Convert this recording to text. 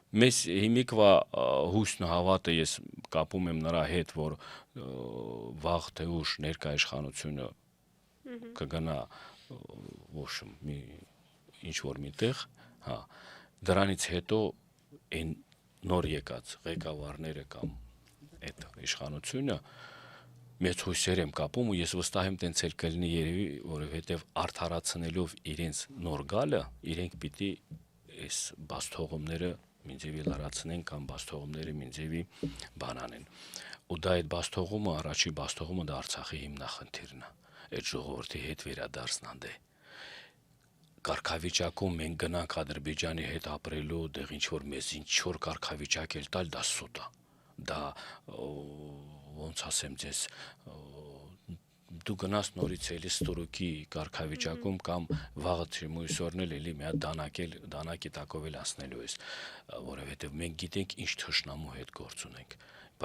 Մեզ հիմիկվա հույսն ու հավատը ես կապում եմ նրա հետ, որ վաղ թե ուշ ներկա իշխանությունը կգնա ինչ որ միտեղ, հա, դրանից հետո այն նոր եկած ղեկավարները կամ այդ իշխանությունը մեծ հույսեր եմ կապում ու ես վստահ եմ տենց էլ կլինի երևի, որովհետև արդարացնելով իրենց նոր գալը, իրենք պիտի այս բաստողումները մինչեւի լրացնեն կամ բաստողումները մինչեւի բան անեն։ Ու դա այդ բաստողումը, առաջի բաստողումը դա Արցախի հիմնախնդիրն է։ Այդ ժողովրդի հետ վերադարձնան դե։ Կարգավիճակում մենք գնանք Ադրբեջանի հետ ապրելու, դեղ ինչ որ մեզ ինչ որ կարգավիճակ էլ տալ, դա սուտ է։ Դա ոնց ասեմ ձեզ, դու գնաս նորից էլի ստրուկի կարգավիճակում կամ վաղը մույսօրն էլի մի հատ դանակի տակով էլ անցնելու ես, որովհետև մենք գիտենք ինչ թշնամու հետ գործ ունենք,